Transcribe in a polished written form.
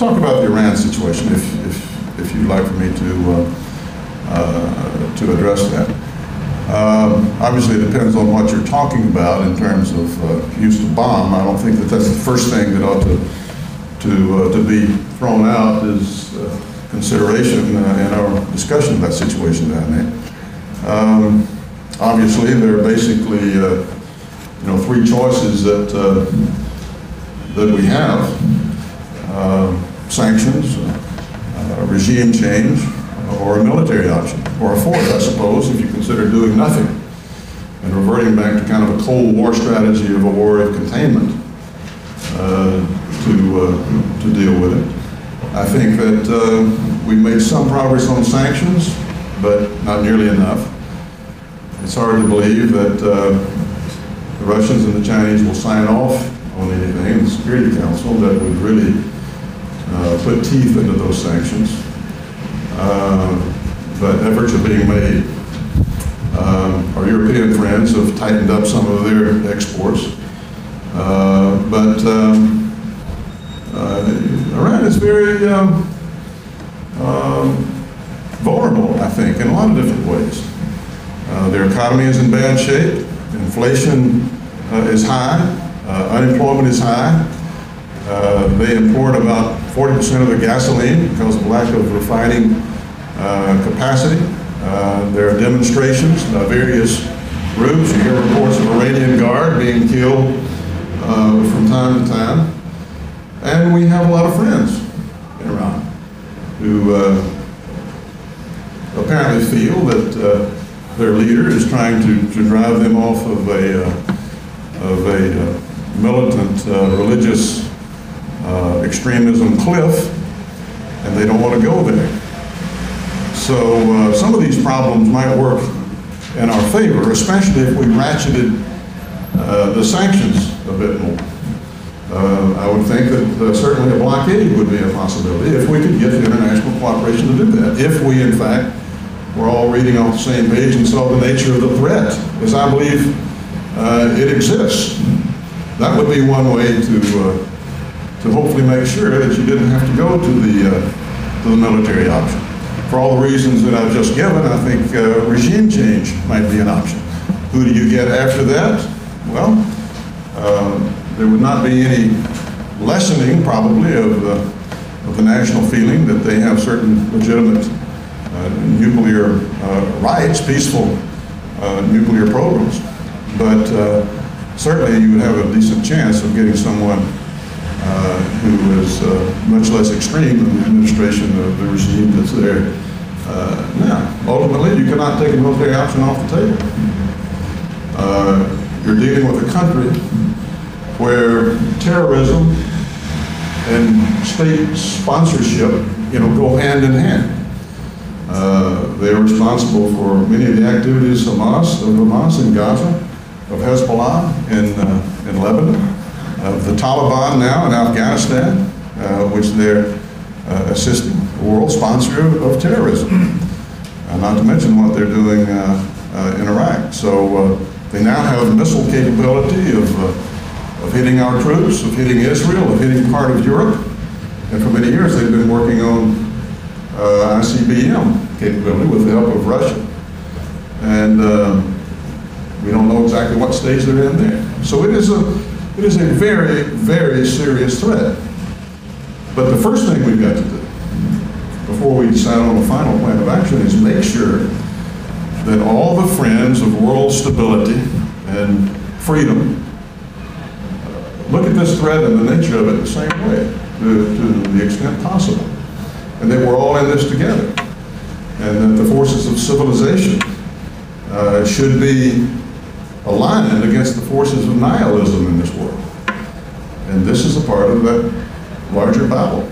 talk about the Iran situation, if you'd like for me to address that. Obviously, it depends on what you're talking about in terms of use of bomb. I don't think that that's the first thing that ought to be thrown out as consideration in our discussion of that situation down there. Obviously, there are basically three choices that we have: sanctions, regime change, or a military option, or a fourth, I suppose, if you consider doing nothing and reverting back to kind of a Cold War strategy of a war of containment to deal with it. I think that we made some progress on sanctions, but not nearly enough. It's hard to believe that the Russians and the Chinese will sign off on anything in the Security Council that would really put teeth into those sanctions. But efforts are being made. Our European friends have tightened up some of their exports. But Iran is very vulnerable, I think, in a lot of different ways. Their economy is in bad shape. Inflation is high. Unemployment is high. They import about 40% of their gasoline because of lack of refining capacity. There are demonstrations by various groups. You hear reports of Iranian Guard being killed from time to time. And we have a lot of friends in Iran who apparently feel that their leader is trying to drive them off of a militant religious extremism cliff, and they don't want to go there. So some of these problems might work in our favor, especially if we ratcheted the sanctions a bit more. I would think that certainly a blockade would be a possibility if we could get the international cooperation to do that. If we, in fact, were all reading off the same page and saw the nature of the threat, as I believe it exists. That would be one way to hopefully make sure that you didn't have to go to the military option. For all the reasons that I've just given, I think regime change might be an option. Who do you get after that? Well, there would not be any lessening, probably, of the national feeling that they have certain legitimate nuclear rights, peaceful nuclear programs. But certainly you would have a decent chance of getting someone who is much less extreme than the administration of the regime that's there now. Ultimately, you cannot take a military option off the table. You're dealing with a country where terrorism and state sponsorship, go hand in hand. They are responsible for many of the activities of Hamas in Gaza, of Hezbollah in Lebanon, of the Taliban now in Afghanistan, which they're assisting the world sponsor of terrorism. Not to mention what they're doing in Iraq. So they now have missile capability of hitting our troops, of hitting Israel, of hitting part of Europe. And for many years they've been working on ICBM capability with the help of Russia. And we don't know exactly what stage they're in there. So it is a very, very serious threat. But the first thing we've got to do before we decide on a final plan of action is make sure that all the friends of world stability and freedom look at this threat and the nature of it the same way, to the extent possible. And that we're all in this together. And that the forces of civilization should be aligned against the forces of nihilism in this world. And this is a part of that larger battle.